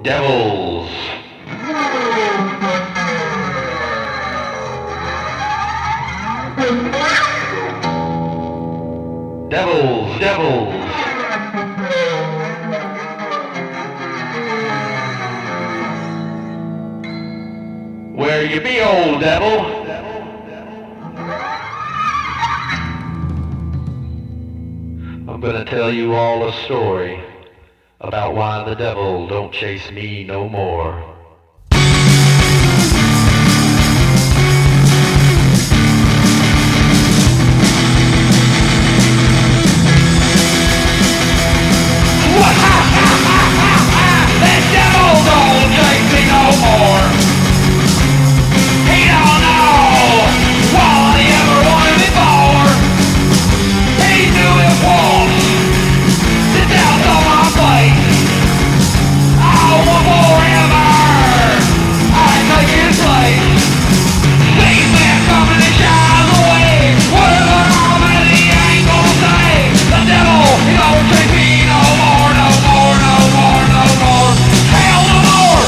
Devils. Devils, devils. Where you be, old devil? I'm gonna tell you all a story about why the devil don't chase me no more. The devil don't chase me no more. He don't know what he ever wanted me for. He knew it once. The devil's on my face. I want forever. I take his place. These men coming and shies away. Whatever I'm in, he ain't gonna say. The devil, he don't chase me no more, no more, no more, no more. Hell no more.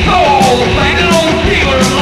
So old, like an old fever.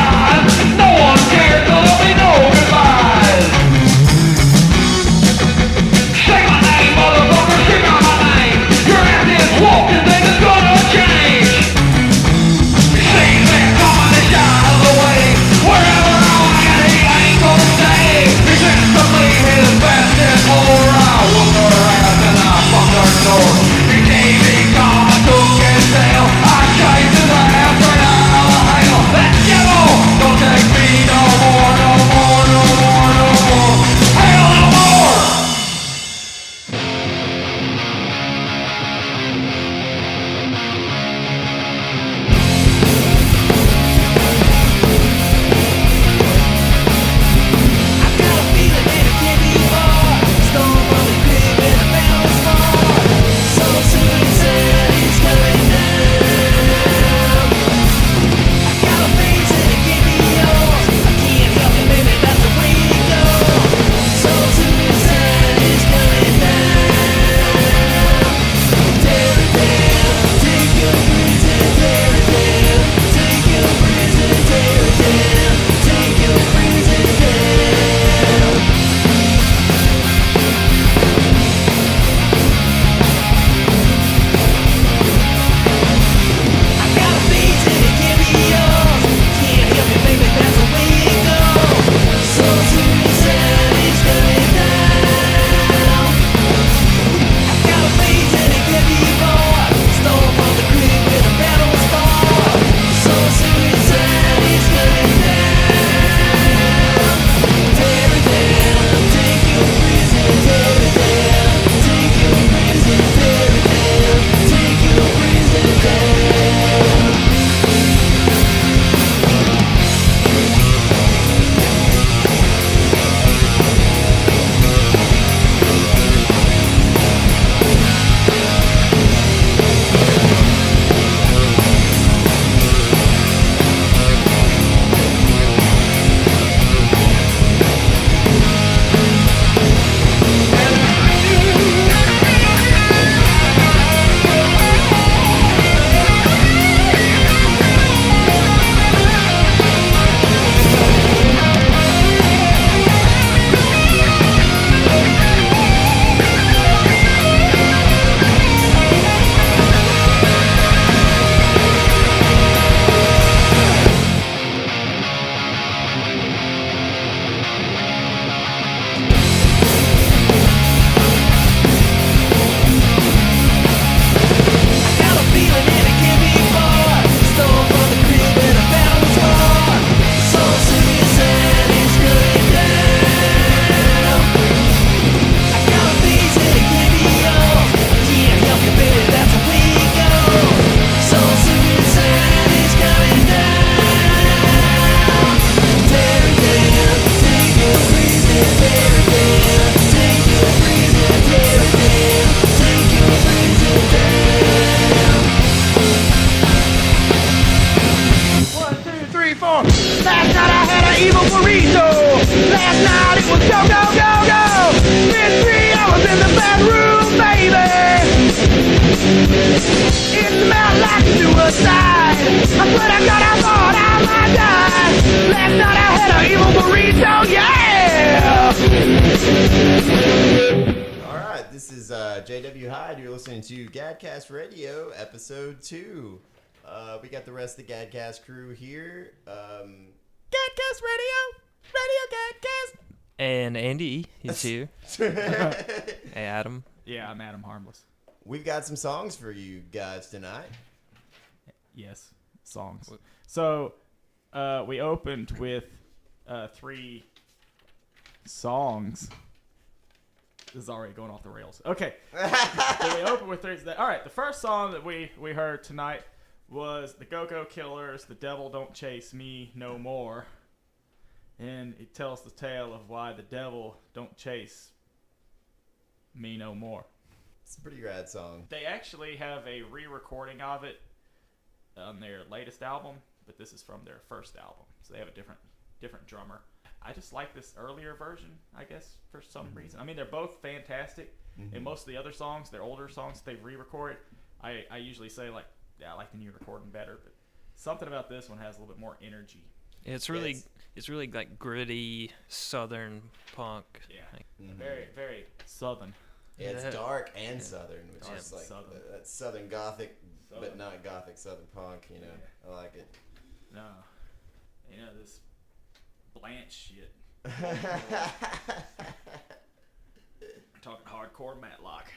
Last night I had an evil burrito. Last night it was go, go, go, go. Been 3 hours in the bathroom, baby. It smelled like suicide. I swear to God, I thought I might die. Last night I had an evil burrito, yeah. All right, this is JW Hyde. You're listening to GadCast Radio, episode 2. We got the rest of the GadCast crew here. GadCast Radio, GadCast. And Andy, he's here. Hey, Adam. Yeah, I'm Adam Harmless. We've got some songs for you guys tonight. Yes, songs. So, we opened with 3 songs. This is already going off the rails. Okay. So we opened with 3. All right, the first song that we heard tonight was the Go-Go Killers, The Devil Don't Chase Me No More. And it tells the tale of why the devil don't chase me no more. It's a pretty rad song. They actually have a re-recording of it on their latest album, but this is from their first album, so they have a different drummer. I just like this earlier version, I guess, for some reason. I mean, they're both fantastic, and most of the other songs, their older songs they re-recorded, I usually say, like, yeah, I like the new recording better, but something about this one has a little bit more energy. It's really like gritty southern punk. Yeah, very, very southern. Yeah, it's dark and southern, which is like southern. That southern gothic, but not gothic southern punk, you know. Yeah. I like it. No. You know, this Blanche shit. Talking hardcore Matlock.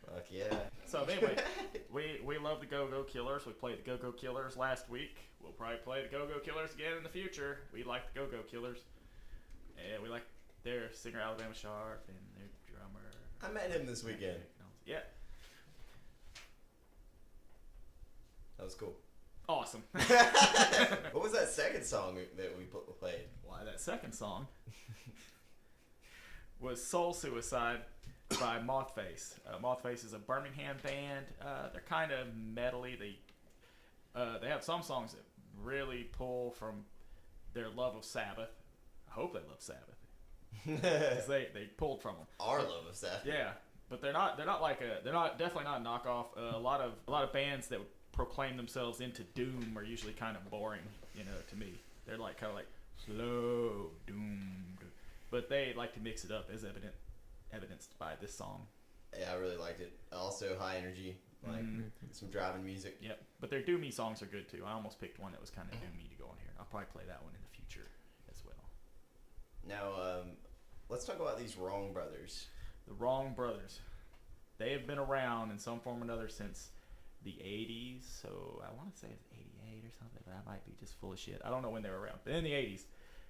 Fuck yeah. So anyway, we love the Go-Go Killers. We played the Go-Go Killers last week. We'll probably play the Go-Go Killers again in the future. We like the Go-Go Killers. And we like their singer Alabama Sharp and their drummer. I met him this weekend. Yeah. That was cool. Awesome. What was that second song that we played? Why, that second song was Soul Suicide by Moth. Moth is a Birmingham band. They're kind of metally. They have some songs that really pull from their love of Sabbath. I hope they love Sabbath. 'Cause they pulled from them. Our love of Sabbath. Yeah, but they're not definitely not a knockoff. A lot of bands that would proclaim themselves into doom are usually kind of boring, you know, to me. They're like kind of like slow doom, but they like to mix it up, as evidenced by this song. Yeah, I really liked it. Also high energy, like some driving music. Yep, but their doomy songs are good too. I almost picked one that was kind of doomy to go on here. I'll probably play that one in the future as well. Now, let's talk about these Wrong Brothers. The Wrong Brothers. They have been around in some form or another since the 80s, so I want to say it's 88 or something, but I might be just full of shit. I don't know when they were around, but in the 80s.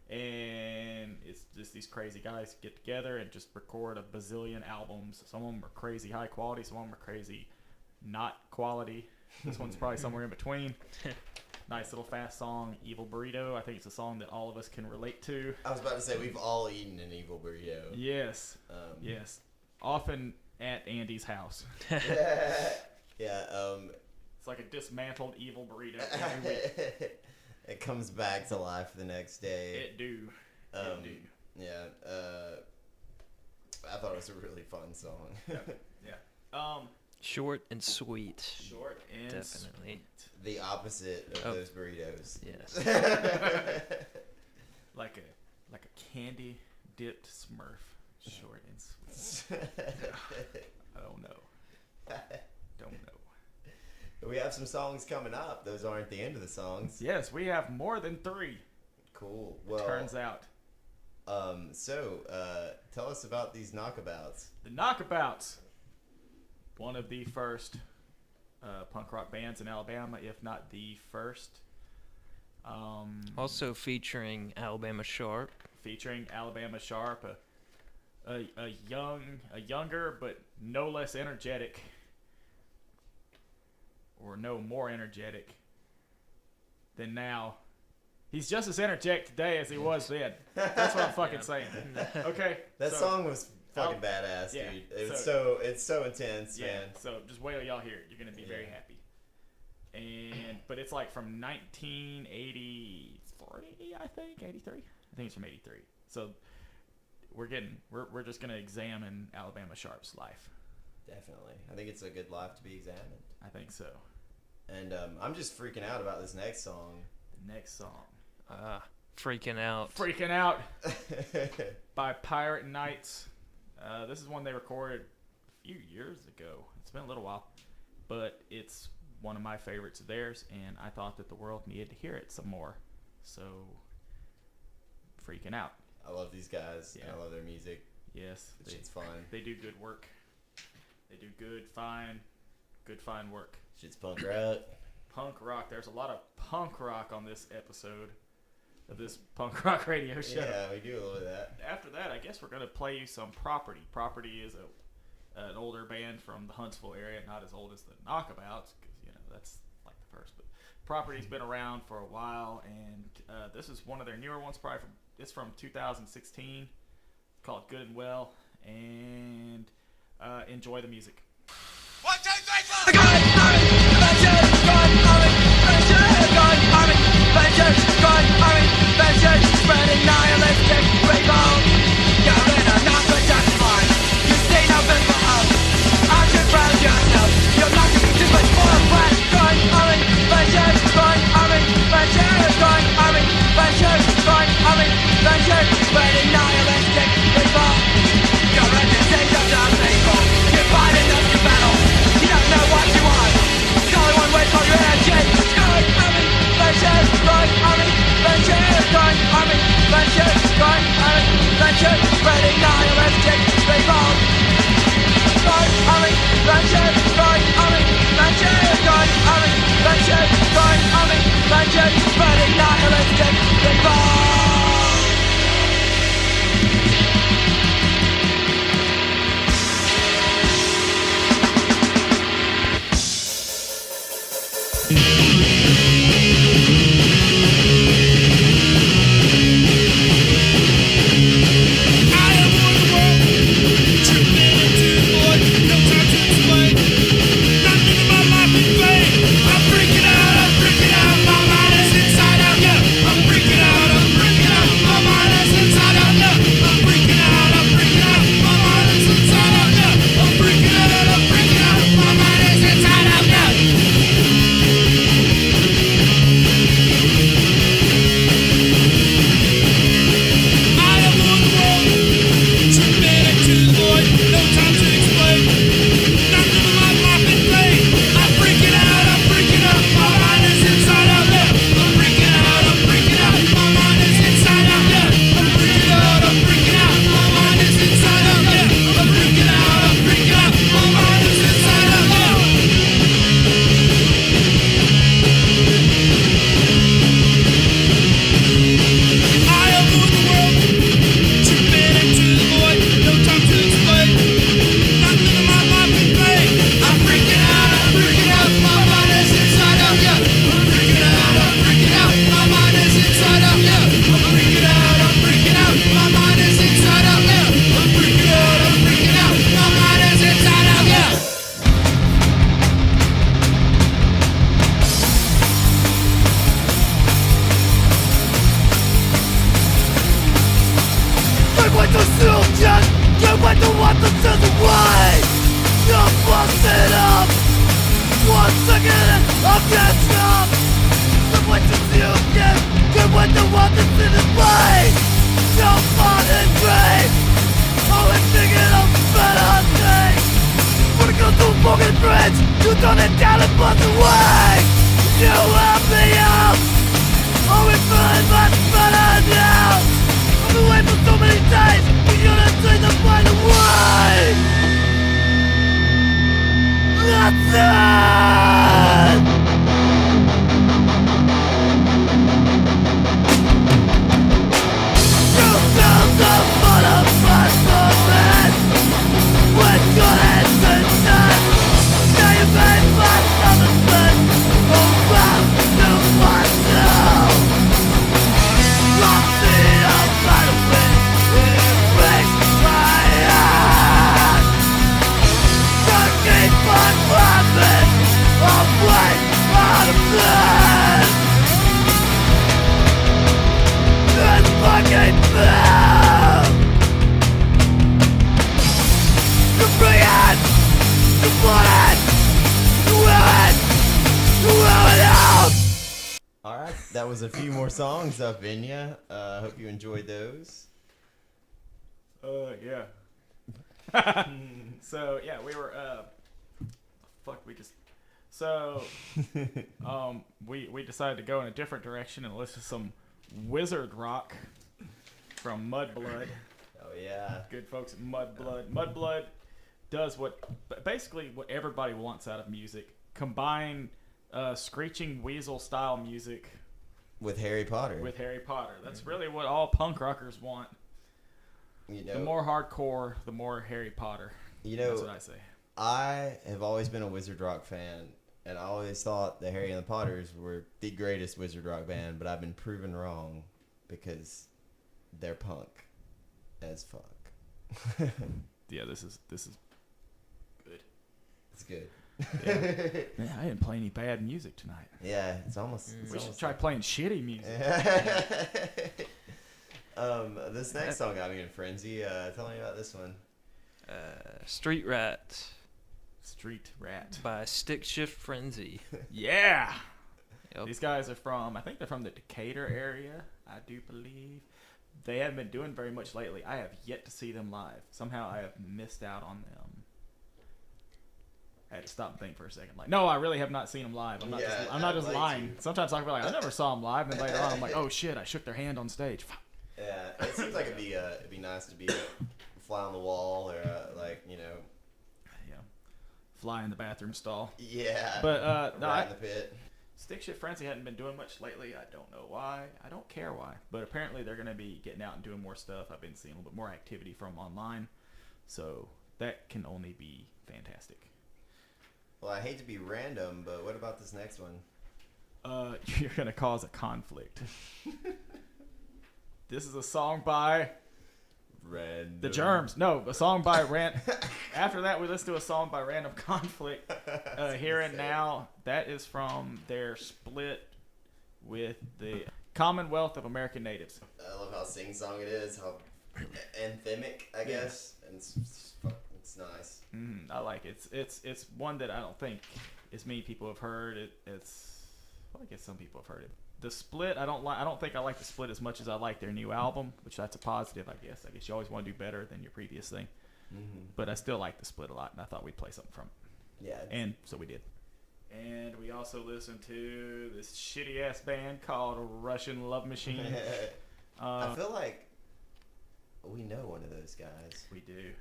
And it's just these crazy guys get together and just record a bazillion albums. Some of them are crazy high quality, some of them are crazy not quality. This one's probably somewhere in between. Nice little fast song, Evil Burrito. I think it's a song that all of us can relate to. I was about to say, we've all eaten an Evil Burrito. Yes. Yes. Often at Andy's house. Yeah. It's like a dismantled Evil Burrito every week. It comes back to life the next day. It do. Yeah. I thought it was a really fun song. Yeah. Short and sweet. Short and definitely. Sweet. The opposite of those burritos. Yes. like a candy dipped Smurf. Short and sweet. I don't know. We have some songs coming up. Those aren't the end of the songs. Yes, we have more than 3. Cool. Well, turns out. So, tell us about these Knockabouts. The Knockabouts. One of the first punk rock bands in Alabama, if not the first. Also featuring Alabama Sharp. A younger but no less energetic, or no more energetic than now. He's just as energetic today as he was then. That's what I'm fucking saying. Okay. That song was fucking badass, yeah, dude. It's so intense, yeah, man. So just wait till y'all hear it. You're gonna be very happy. But it's like from 1983, I think, 83. I think it's from 83. So we're just gonna examine Alabama Sharp's life. Definitely, I think it's a good life to be examined. I think so. And I'm just freaking out about this next song. The next song. Freaking Out. Freaking Out by Pirate Knights. This is one they recorded a few years ago. It's been a little while, but it's one of my favorites of theirs, and I thought that the world needed to hear it some more. So, Freaking Out. I love these guys, and Yeah. I love their music. Yes. Shit's fun. They do good work. They do good, fine work. Shit's punk rock. Punk rock. There's a lot of punk rock on this episode of this punk rock radio show. Yeah, we do a little of that. After that, I guess we're going to play you some Property. Property is an older band from the Huntsville area, not as old as the Knockabouts, because, that's like the first. But Property's been around for a while, and this is one of their newer ones, it's from 2016, called Good and Well, and enjoy the music. 1, 2, 3, 4. Good army, vengeance. Good army, vengeance. Good army, vengeance. Good army, vengeance. Spreading nihilistic revolt. You're in a non-productive mind. You see nothing but us. Aren't you proud of yourself? You're not too much for a plan. Good army, vengeance. Good army, vengeance. Good army, vengeance. Good army, vengeance. Spreading nihilistic revolt. You're at the stage of the people. You're fighting us to battle. You don't know what you want. There's only one way for your energy. Good army, vengeance. Good army, vengeance. Good army, vengeance. Good army, vengeance. Spreading nihilistic revolt. Good army, vengeance. Good army, vengeance. Good army, vengeance. Good army, vengeance. Spreading nihilistic revolt. Now you pay for something, oh, wow, too much. That was a few more songs up in ya. Hope you enjoyed those. Yeah. So yeah, we were we decided to go in a different direction and listen to some wizard rock from Mudblud. Oh yeah. Good folks at Mudblud. Mudblud does basically what everybody wants out of music. Combine screeching weasel style music With Harry Potter. That's really what all punk rockers want. You know, The more hardcore, the more Harry Potter. That's what I say. I have always been a Wizard Rock fan, and I always thought the Harry and the Potters were the greatest Wizard Rock band, but I've been proven wrong because they're punk as fuck. Yeah, this is good. It's good. Yeah. Man, I didn't play any bad music tonight. Yeah, it's almost. We should try playing shitty music. This next song got me in frenzy. Tell me about this one. Street Rat Street Rat by Stick Shift Frenzy. Yeah. Yep. These guys are I think they're from the Decatur area, I do believe. They haven't been doing very much lately. I have yet to see them live. Somehow I have missed out on them. I had to stop and think for a second. Like, no, I really have not seen them live. I'm not just lying. Sometimes I can be like, I never saw them live, and then later on I'm like, oh shit, I shook their hand on stage. Yeah, it seems like it'd be nice to be a fly on the wall or Fly in the bathroom stall. Yeah. But right in the pit. Stick Shift Frenzy hadn't been doing much lately. I don't know why. I don't care why. But apparently they're going to be getting out and doing more stuff. I've been seeing a little bit more activity from online. So that can only be fantastic. Well, I hate to be random, but what about this next one? You're going to cause a conflict. This is a song by Random. The Germs. No, a song by After that, we listened to a song by Random Conflict. Here and Now. That is from their split with the Commonwealth of American Natives. I love how sing-song it is, how anthemic, I guess, and it's nice. I like it. It's one that I don't think as many people have heard. I guess some people have heard it. The split, I don't think I like the split as much as I like their new album, which that's a positive, I guess. I guess you always want to do better than your previous thing. But I still like the split a lot, and I thought we'd play something from it. Yeah. And so we did. And we also listened to this shitty-ass band called Russian Love Machine. I feel like we know one of those guys. We do.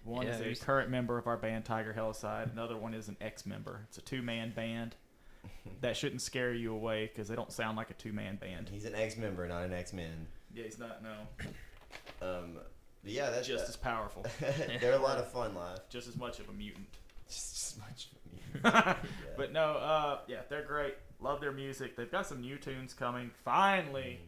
One is a current member of our band, Tiger Hellaside. Another one is an ex-member. It's a two-man band. That shouldn't scare you away because they don't sound like a two-man band. He's an ex-member, not an ex-man. Yeah, he's not, no. But yeah, that's just as powerful. They're a lot of fun live. Just as much of a mutant. Just as much of a mutant. Yeah. But no, they're great. Love their music. They've got some new tunes coming. Finally.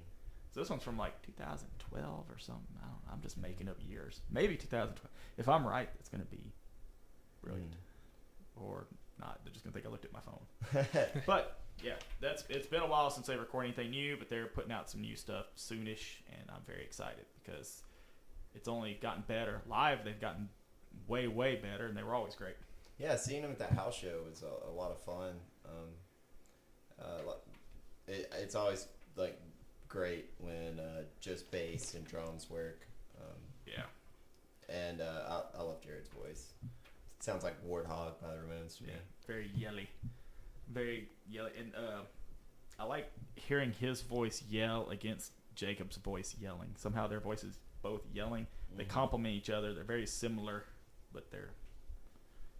So this one's from like 2012 or something. I don't know. I'm just making up years. Maybe 2012. If I'm right, it's going to be brilliant. Or not. They're just going to think I looked at my phone. But yeah, it's been a while since they recorded anything new, but they're putting out some new stuff soonish, and I'm very excited because it's only gotten better. Live, they've gotten way, way better, and they were always great. Yeah, seeing them at that house show was a lot of fun. It's always like great when just bass and drums work. And I love Jared's voice. It sounds like Warthog by the Ramones to me. Very yelly. Very yelly. And I like hearing his voice yell against Jacob's voice yelling. Somehow their voices both yelling. They complement each other. They're very similar, but they're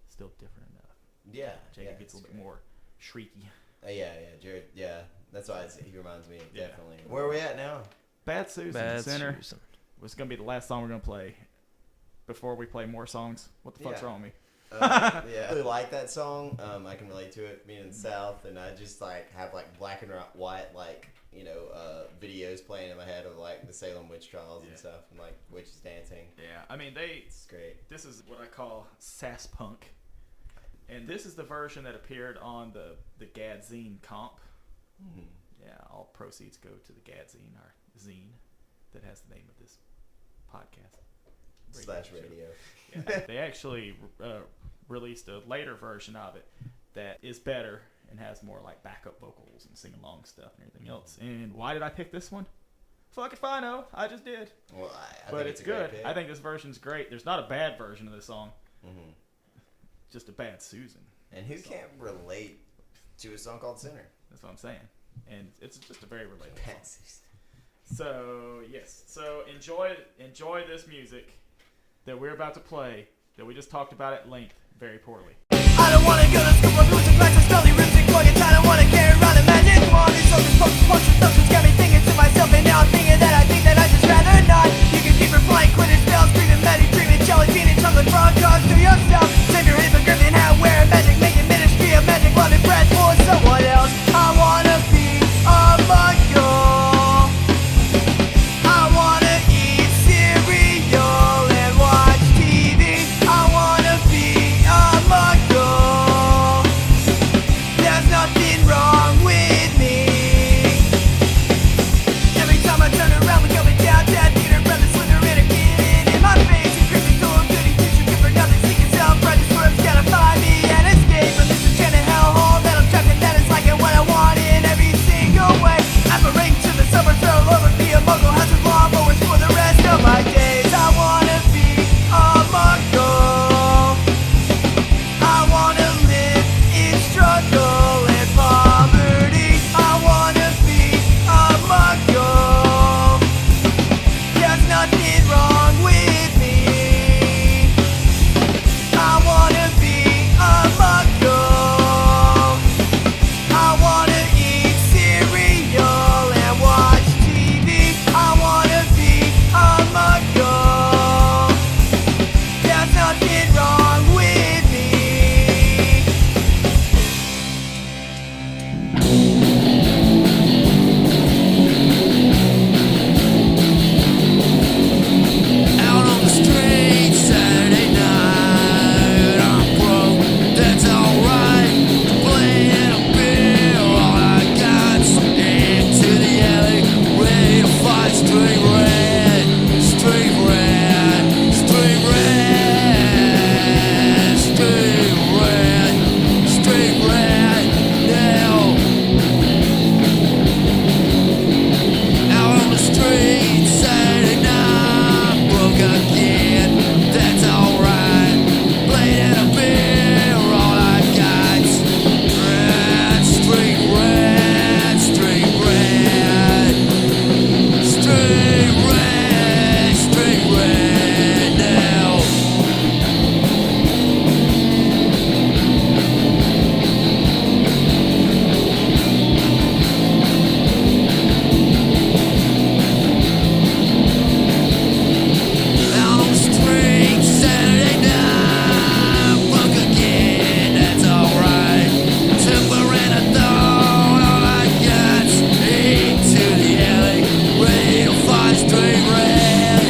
still different enough. Yeah. Jacob gets a little bit more shrieky. Jared. Yeah, that's why he reminds me definitely. Where are we at now? Bad Susan Center. Was going to be the last song we're going to play before we play more songs. What the fuck's wrong with me? I really like that song. I can relate to it being in the South, and I just like have like black and white videos playing in my head of like the Salem witch trials and stuff, and like witches dancing. Yeah, I mean it's great. This is what I call sass punk, and this is the version that appeared on the Gadzine comp. Yeah, all proceeds go to the Gadzine, our zine that has the name of this podcast. Radio. Yeah, they actually released a later version of it that is better, and has more like backup vocals and sing-along stuff and everything else. And why did I pick this one? Fuck if I know. I just did. Well, I but think it's a great good. pick. I think this version's great. There's not a bad version of this song. Mm-hmm. Just a bad Susan. And who can't relate to a song called Sinner? That's what I'm saying. And it's just a very relatable Bad song. Susan. So, yes. So, enjoy this music that we're about to play that we just talked about at length very poorly. I don't wanna go to school for losing class, spelling rips and gorgons. I don't wanna carry around a magic wand. These soldiers post stuff just got me thinking to myself, and now I'm thinking that I just rather not. You can keep replying, quitting spells, screaming, magic, dreaming, jelly bean, and chocolate frog cause to yourself. Save your hypocrite and have wear magic, making ministry of magic, loving bread for someone else. I wanna be a Muggle. I wanna eat cereal and watch TV. I wanna be a Muggle. There's nothing wrong with me. Every time I turn around, we coming down, Dad, Peter, brother, Slytherin, are getting in my face. And creepy, cool, goody, teacher, good for nothing, seeking self-righteous words, gotta find me and escape from this enchanted hellhole that I'm trapped in. That is like it what I want in every single way. Aspirating to the summer, throw over, be a Muggle, has with lawnmowers for the rest of my days. I wanna be a Muggle. I wanna live in struggle and poverty. I wanna be a Muggle. There's nothing wrong with me. I wanna be a Muggle. I wanna eat cereal and watch TV. I wanna be a Muggle. There's nothing wrong with me. Out on the street Saturday night, I'm broke, that's alright. Playing a beer, all I got's into the alley, ready to fight. Street red, street red, street red, street red, street red, now. Out on the street Saturday night, broke again, that's alright. Playing a beer, all I got's red, street red, street red, street red now. Out on the street Saturday night, broke again, that's alright. Temper and a thought, all I got's into the alley, ready to fight. Street red,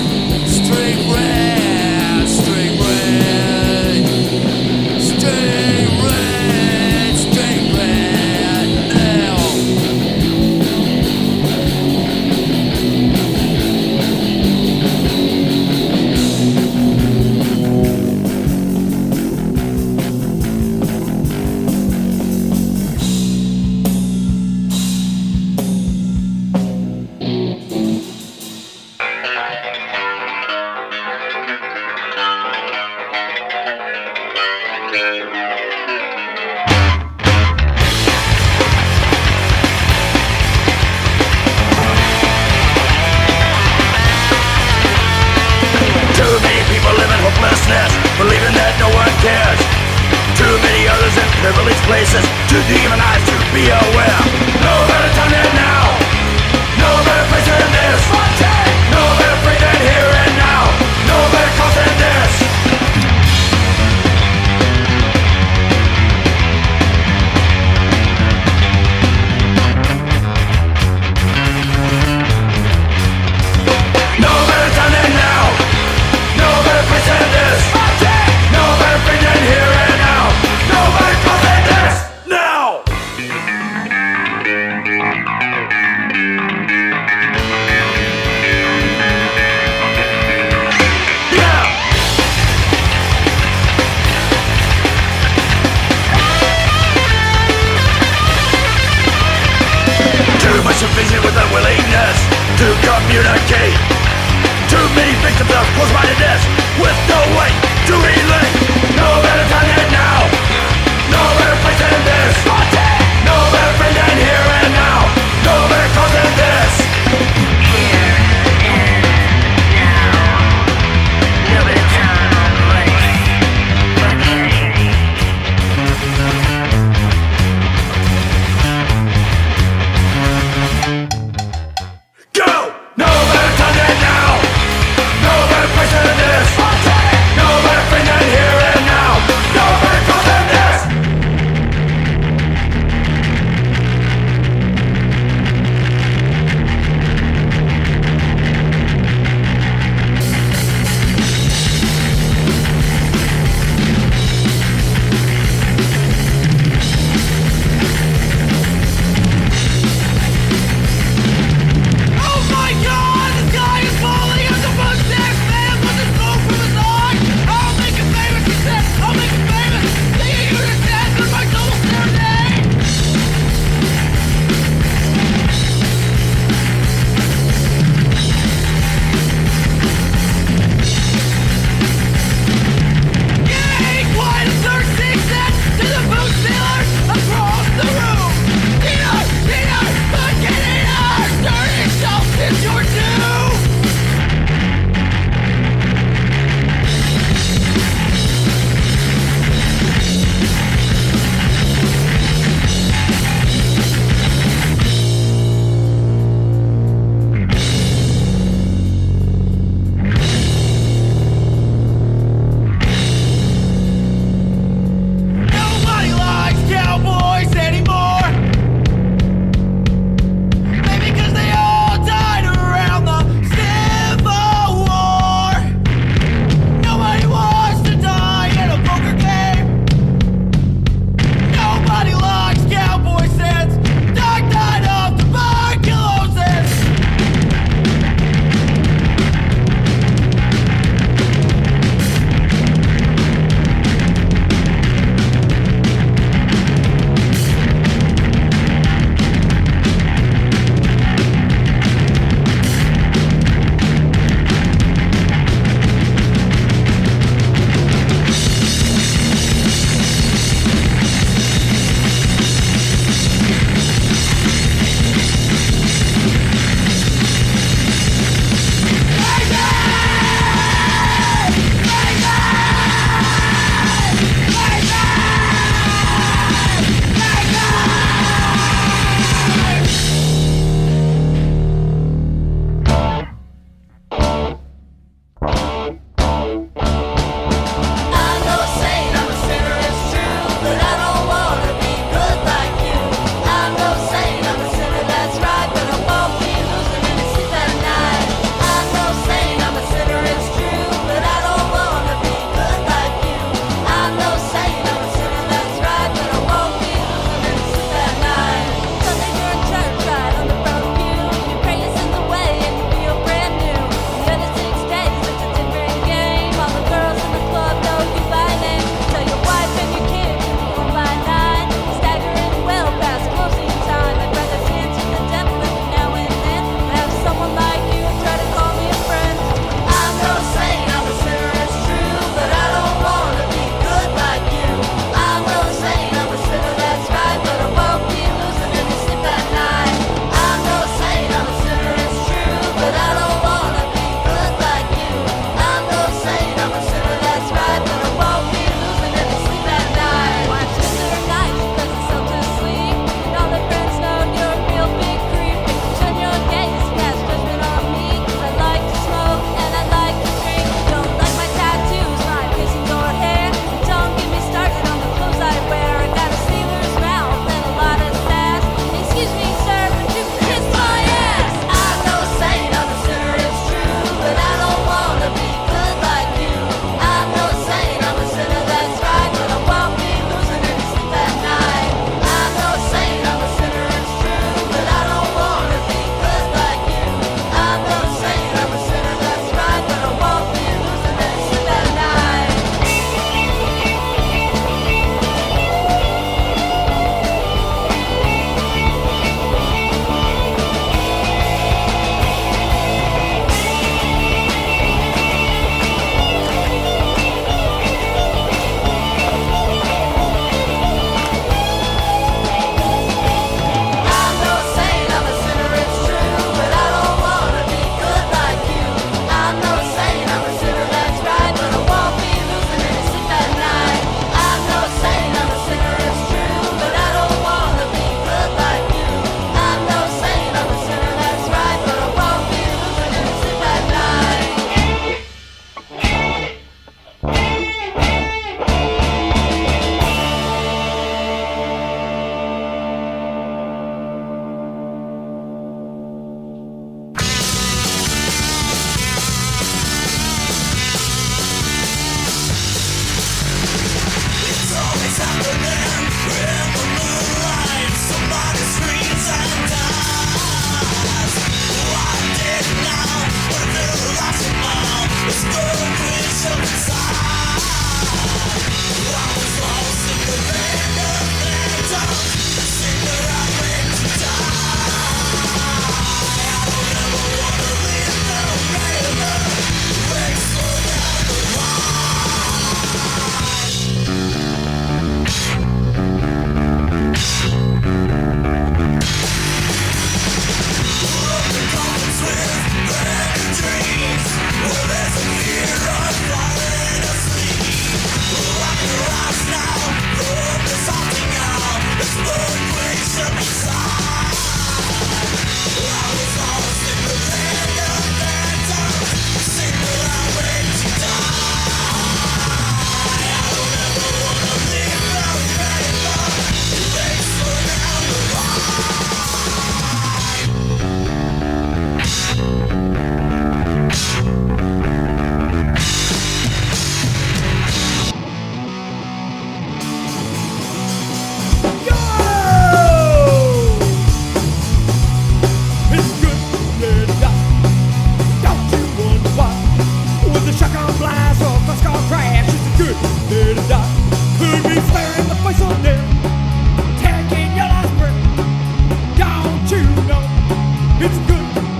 street red, street red, street red, street red now. Too many people live in hopelessness, believing that no one cares. Too many others in privileged places, too demonized to be aware. No better time than now, no better place than this. No better free than here and now, no better cause than this. No better time than now, no better place than this. No better free than here and now, no better cause than this. Now!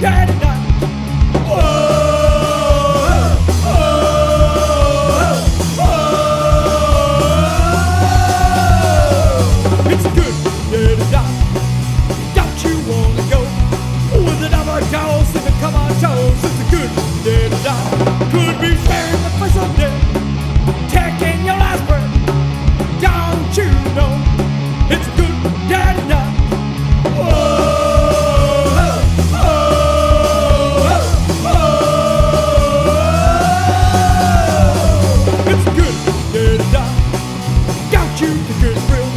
daddy night. It's a good daddy night. Don't you wanna go with the number toes and the come on toes? It's a good daddy night. Could be staring the face of death, taking your last breath. Don't you know it's a good daddy night? It's a good daddy night. Don't you think it's real?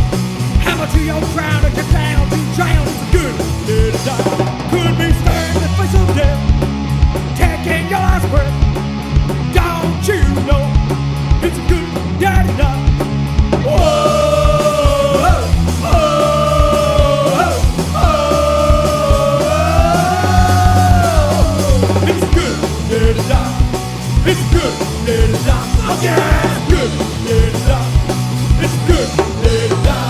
Hammer to your crown and get down to drown. It's a good daddy night. Could be staring the face of death, taking your last breath. Don't you know it's a good daddy night? It's good daddy night. It's good daddy night. Oh yeah, it's good daddy night. It's good daddy night.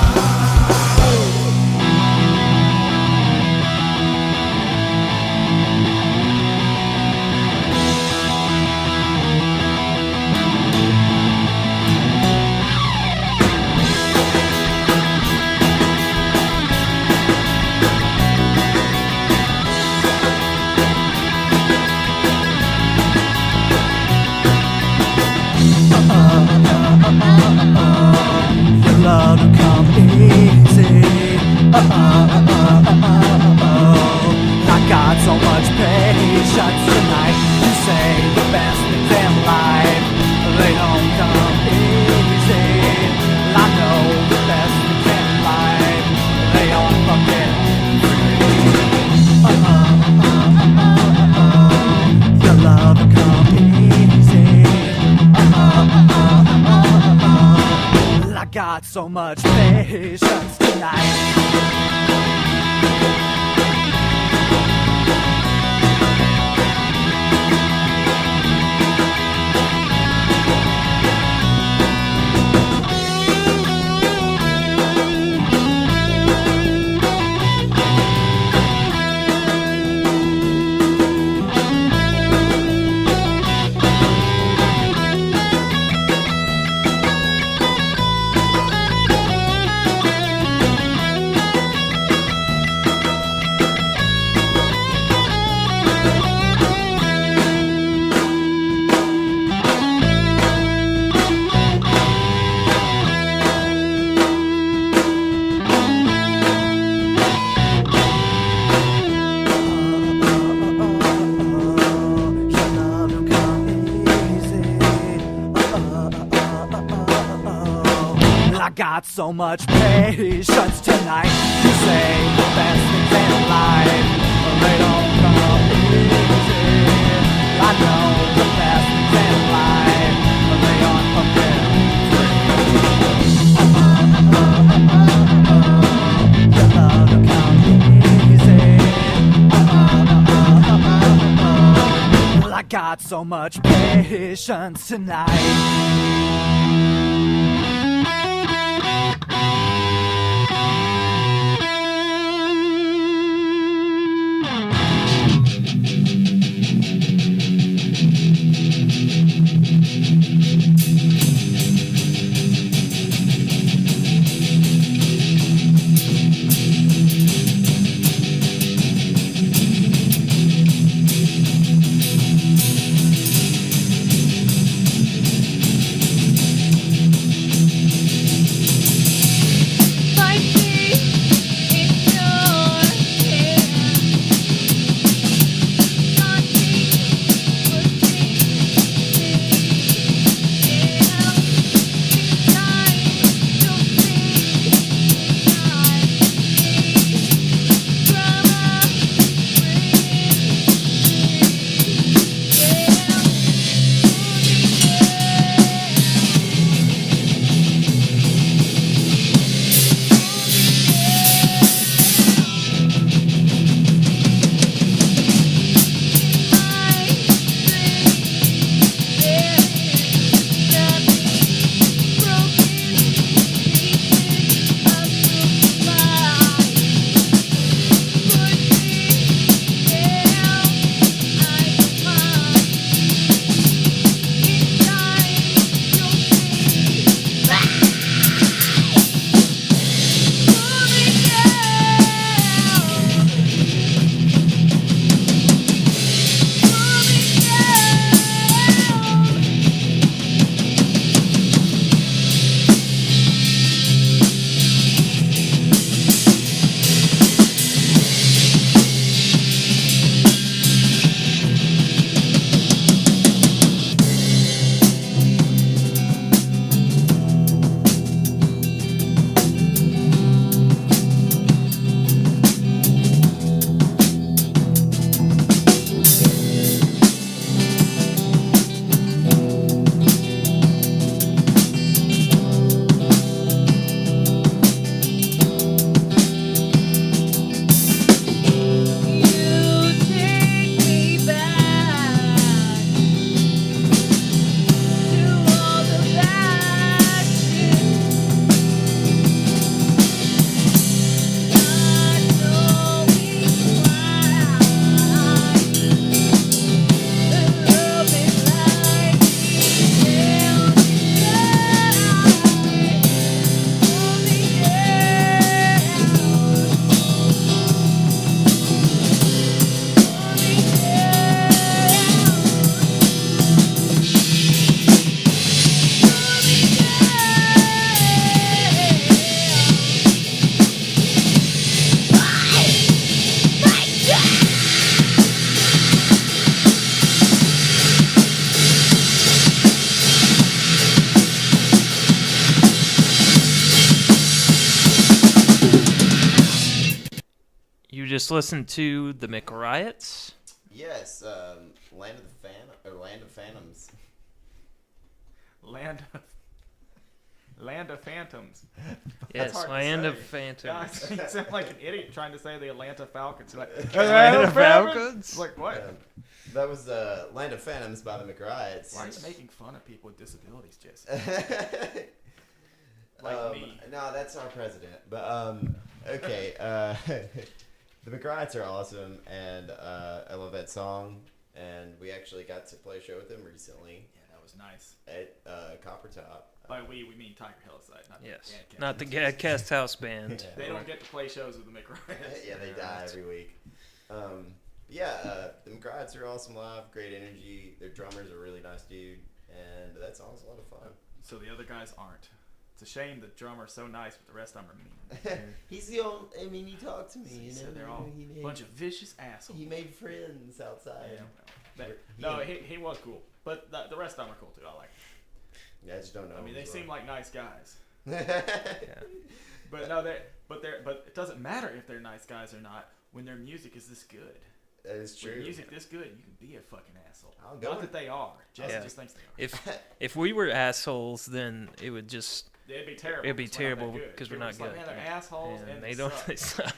Your love will come easy. I got so much patience tonight. You say the best things in life, they don't come easy. I know the best things in life, they don't fucking free. Your love will come easy. I got so much patience tonight. Got so much patience tonight. You say the best things in life, they don't come easy. I know the best things in life, they aren't fucking free. Your love will come easy. I got so much patience tonight. just listened to the McRyatts. Yes, Land of Phantoms. Land of Phantoms. Yes, hard to Land say. of Phantoms. Guys, you sound like an idiot trying to say the Atlanta Falcons. You're like, Land of Falcons? Like, what? That was Land of Phantoms by the McRyatts. Why are you making fun of people with disabilities, Jesse? Like me. No, that's our president. But, okay. The McRyatts are awesome, and I love that song. And we actually got to play a show with them recently. Yeah, that was nice. At Copper Top. By we mean Tiger Hillside, not Yes, the GadCast. not the GadCast House Band. Yeah. They don't get to play shows with the McRyatts. Yeah, they die every week. The McRyatts are awesome live, great energy. Their drummer's a really nice dude, and that song's a lot of fun. So the other guys aren't. It's a shame the drummer's so nice, but the rest of them are mean. He's the only. I mean, he talked to me. He You said know, they're all a bunch of vicious assholes. He made friends outside. Yeah, he was cool, but the rest of them are cool too. I like them. Yeah, I just don't know. I mean, they seem like nice guys. Yeah. But no, but it doesn't matter if they're nice guys or not when their music is this good. That is true. When music this good, you can be a fucking asshole. I'll go Not with- that they are. Jesse Yeah. just thinks they are. If we were assholes, then it would just It'd be terrible. It'd be 'cause we're not that terrible good. 'cause we're People not just like, good. Man, they're assholes and and they don't. suck. They suck.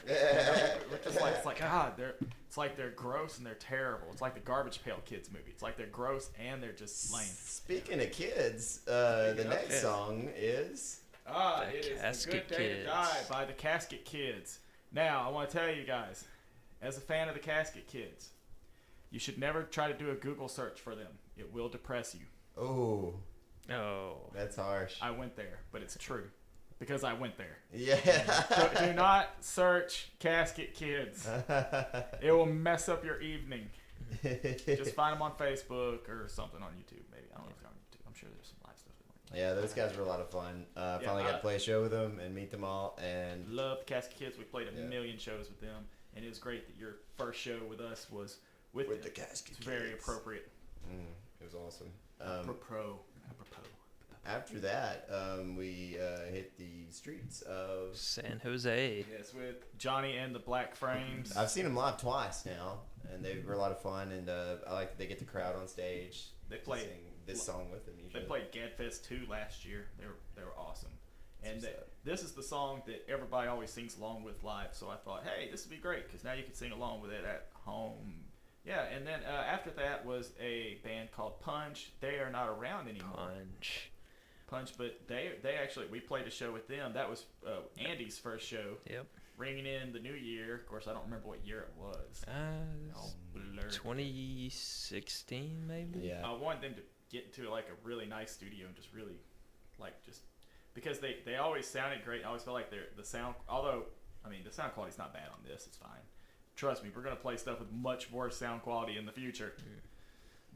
We're just like, it's like God. It's like they're gross and they're terrible. It's like the Garbage Pail Kids movie. It's like they're gross and they're just lame. Speaking of kids, the of next kids. song is. The It is A Casket Good Day to Kids. Die by the Casket Kids. Now, I want to tell you guys, as a fan of the Casket Kids, you should never try to do a Google search for them. It will depress you. Oh, Oh, that's harsh. I went there, but it's true. Because I went there. Yeah. Do not search Casket Kids. It will mess up your evening. Just find them on Facebook or something on YouTube, maybe. I don't know if they're on YouTube. I'm sure there's some live stuff. Yeah, those guys were a lot of fun. Finally got to play a show with them and meet them all. And Love the Casket Kids. We played a Yeah. million shows with them, and it was great that your first show with us was with them. the Casket It's very Kids. appropriate. It was awesome. Apropos. After that, we hit the streets of. San Jose. Yes, with Johnny and the Black Frames. I've seen them live twice now, and they were a lot of fun. And I like that they get the crowd on stage. They to played- sing this song with them. They Usually. played GadFest 2 last year. They were awesome. And What's up? this is the song that everybody always sings along with live. So I thought, hey, this would be great because now you can sing along with it at home. Yeah, and then after that was a band called PUNGE. They are not around anymore. PUNGE, but they actually, we played a show with them. That was Andy's first show. Yep. Ringing in the new year. Of course, I don't remember what year it was. All blurred. 2016 maybe. Yeah. I wanted them to get into like a really nice studio and just really, because they always sounded great. I always felt like the sound, although, I mean, the sound quality's not bad on this. It's fine. Trust me, we're going to play stuff with much worse sound quality in the future.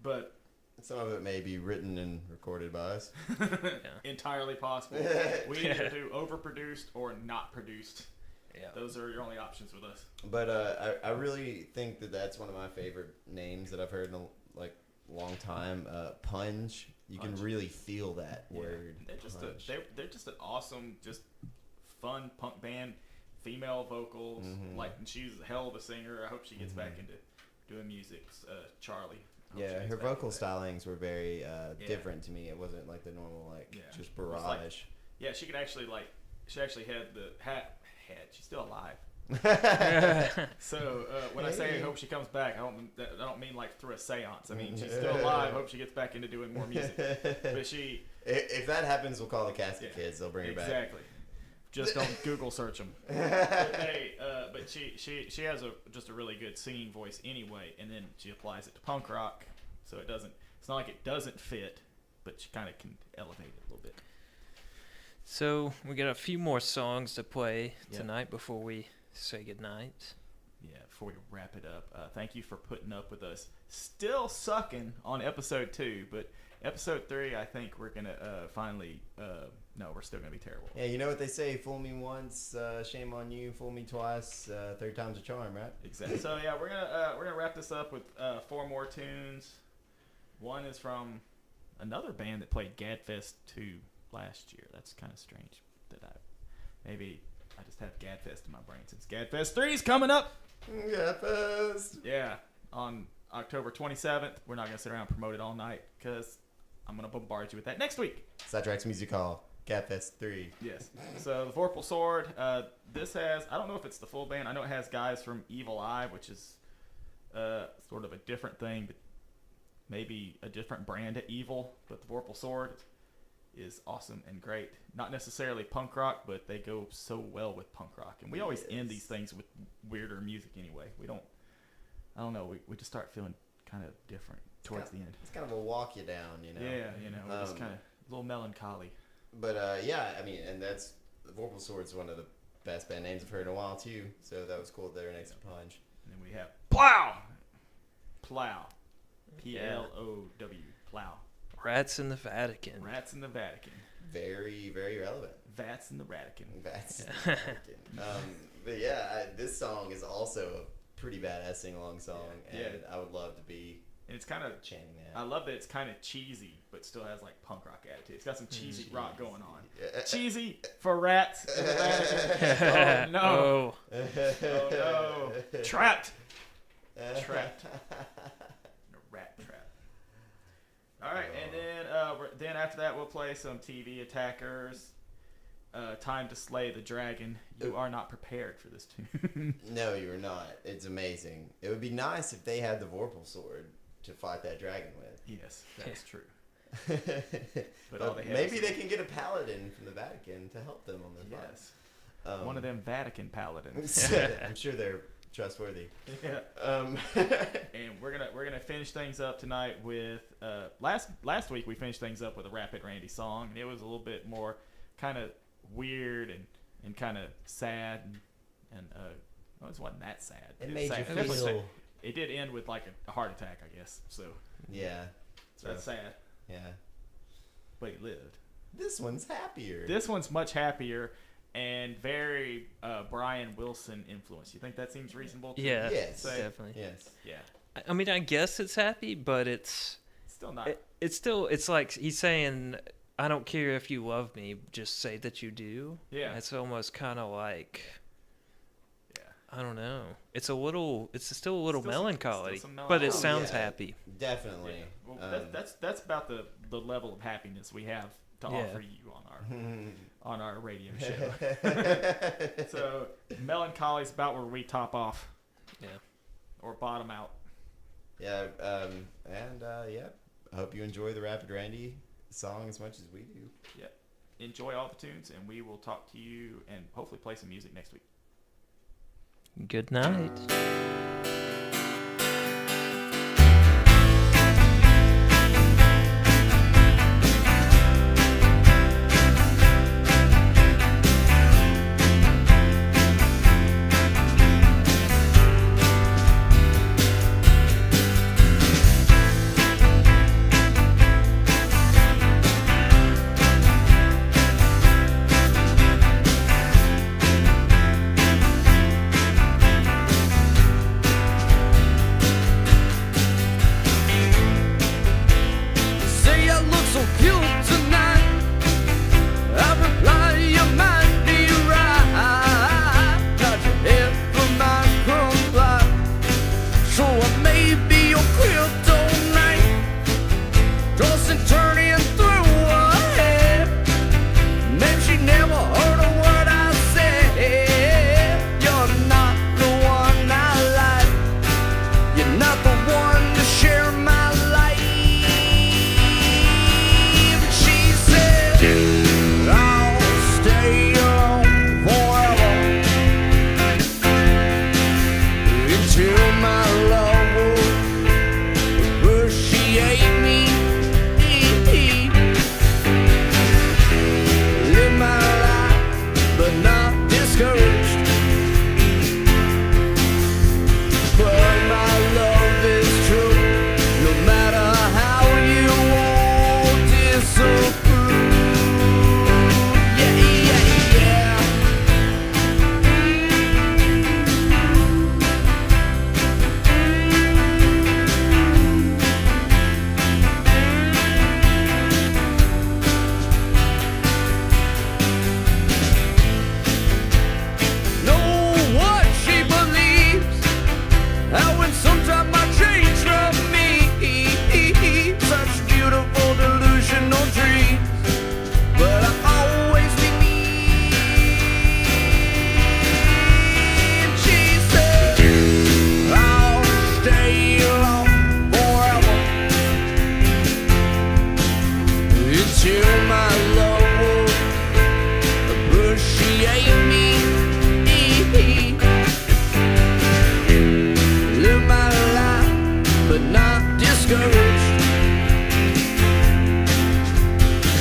But Some of it may be written and recorded by us. entirely possible. We either do overproduced or not produced. Yeah. Those are your only options with us. But I really think that that's one of my favorite names that I've heard in a long time. PUNGE. You can PUNGE. really feel that word. They're just PUNGE. they're just an awesome, just fun punk band. Female vocals, and she's a hell of a singer. I hope she gets back into doing music. Charlie. I hope she Yeah, gets her back vocal into that. stylings were very different to me. It wasn't like the normal just It was barrage. Yeah, she could actually she actually had she's still alive. So when I say I hope she comes back, I don't mean like through a seance. I mean she's still alive. Hope she gets back into doing more music. But she If that happens, we'll call the Casket Kids. They'll bring her back. exactly. Just don't Google search them. But she has just a really good singing voice anyway, and then she applies it to punk rock, so it's not like it doesn't fit, but she kind of can elevate it a little bit. So we got a few more songs to play Yep. tonight before we say goodnight. Yeah, before we wrap it up, thank you for putting up with us. Still sucking on episode 2, but episode 3, I think we're gonna finally. No, we're still gonna be terrible. Yeah, you know what they say: fool me once, shame on you; fool me twice, third time's a charm, right? Exactly. So yeah, we're gonna wrap this up with 4 more tunes. One is from another band that played GadFest 2 last year. That's kind of strange that I just have GadFest in my brain since GadFest 3 is coming up. GadFest. Yeah, on October 27th. We're not going to sit around and promote it all night because I'm going to bombard you with that next week. Sidetracks Music Hall. GadFest 3. Yes. So the Vorpal Sword, this has, I don't know if it's the full band. I know it has guys from Evil Eye, which is sort of a different thing, but maybe a different brand of evil. But the Vorpal Sword is awesome and great. Not necessarily punk rock, but they go so well with punk rock. And we always end these things with weirder music anyway. I don't know, we just start feeling kind of different towards the end. It's kind of a walk you down, you know? Yeah, we're just kind of a little melancholy. But yeah, I mean, and that's the Vorpal Sword's one of the best band names I've heard in a while too. So that was cool there next to Punge. And then we have PLOW. PLOW. PLOW. PLOW. Rats in the Vatican. Rats in the Vatican. Very, very relevant. Vats in the Vatican. Vats in the Vatican. But yeah, this song is also a pretty badass sing-along song, and I would love to be. And it's kind of chanting that. I love that it's kind of cheesy, but still has like punk rock attitude. It's got some cheesy rock going on. Cheesy for rats in the Vatican. Oh no! Oh no! Trapped. Trapped. In a rat trap. All right, and then after that we'll play some TV Attackers. Time to Slay the Dragon. You are not prepared for this tune. No, you're not. It's amazing. It would be nice if they had the Vorpal Sword to fight that dragon with. Yes, that's true. But all they have maybe is- they can get a paladin from the Vatican to help them on the fight. Yes. One of them Vatican paladins. I'm sure they're trustworthy. Yeah. And we're gonna finish things up tonight with last week we finished things up with a Rapid Randy song, and it was a little bit more kind of weird and kind of sad and well, it wasn't that sad. It was made sad. you feel. It did end with like a heart attack, I guess. So Yeah. that's sad. Yeah. But he lived. This one's happier. This one's much happier and very Brian Wilson influence. You think that seems reasonable? Yeah, Yes. say? definitely. Yes. Yeah. I mean, I guess it's happy, but it's Still not. it's like he's saying, I don't care if you love me, just say that you do. Yeah. It's almost kind of like, Yeah. I don't know. It's still a little Still melancholy, some but it melancholy. sounds Yeah. happy. Definitely. Well, that's about the level of happiness we have to offer you on our radio show. So melancholy's about where we top off. Yeah. Or bottom out. Yeah. Yeah. I hope you enjoy the Rapid Randy song as much as we do. Yeah. Enjoy all the tunes, and we will talk to you and hopefully play some music next week. Good night. discouraged,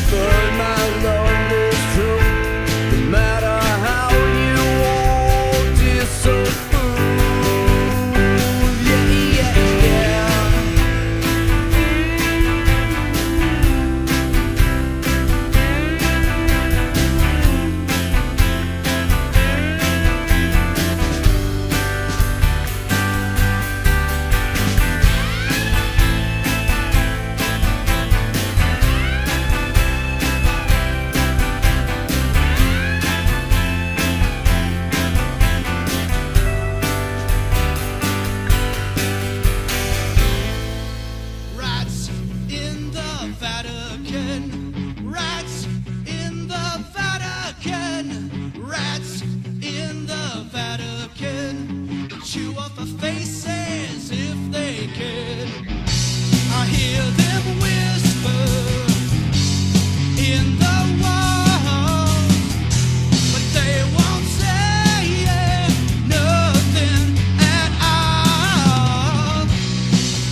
but my love is true. No matter how you won't disapprove, yeah, yeah, yeah. Rats in the Vatican. Rats in the Vatican. Rats in the Vatican. Chew off our faces if they can. I hear them whisper in the walls, but they won't say nothing at all.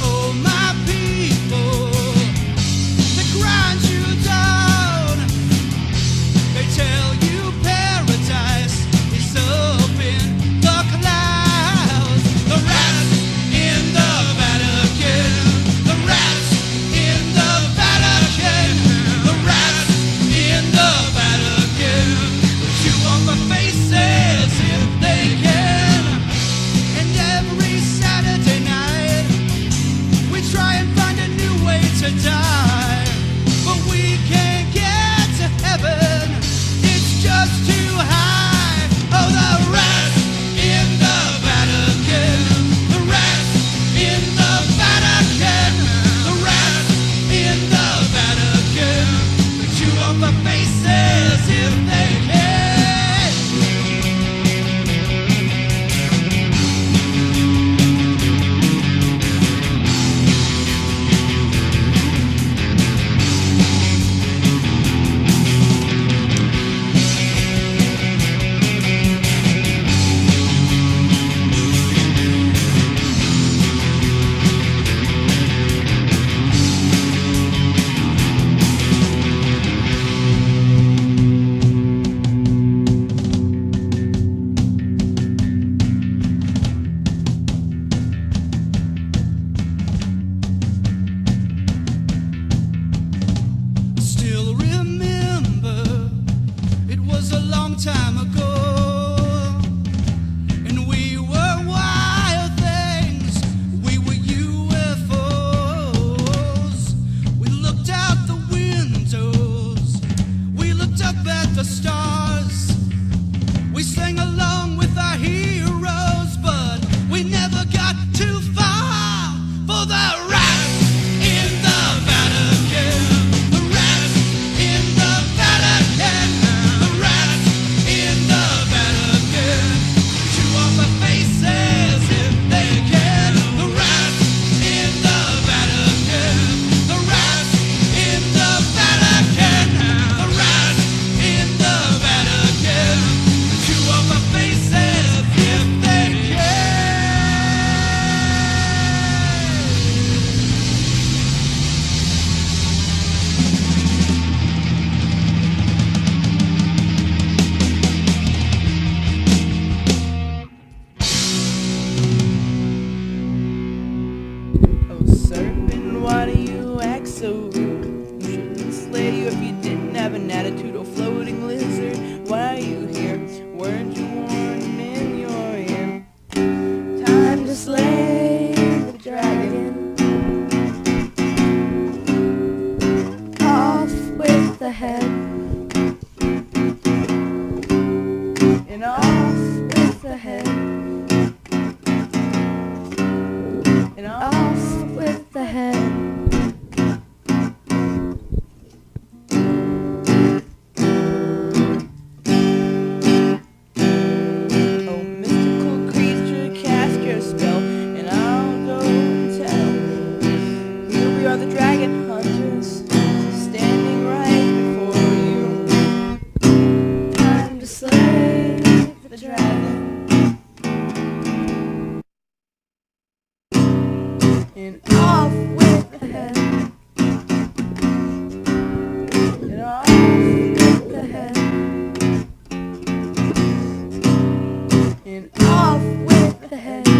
Oh, my people, they grind you down. They tell you paradise is up in the clouds. The rats in the Vatican. The rats in the Vatican. The rats in the Vatican. Chew on the faces if they can. And every Saturday night we try and find a new way to die, but we can't get to heaven, it's just too high. Oh, the rats in the Vatican. The rats in the Vatican. The rats in the Vatican. Chew on the faces if they can. Still remember, it was a long time ago, and we were wild things, we were UFOs. We looked out the windows, we looked up at the stars, we sang along with our heroes, but we never got too far. For the rats in the Vatican. The rats in the Vatican. The rats in the Vatican. Chew off the faces if they can. The rats in the Vatican. The rats in the Vatican. The rats in the Vatican. Chew off the faces if they can. Oh, serpent, why do you act so rude? You shouldn't slay you if you didn't have an attitude. Oh, floating lizard, why are you here? Weren't you warned in your ear? Time to slay the dragon. Off with the head. And off with the head. And off with the head. Oh, mystical creature, cast your spell, and I'll go and tell. Here we are, the dragon hunters, standing right before you. Time to slay the dragon. and off with the head. And off with the head. And off with the head.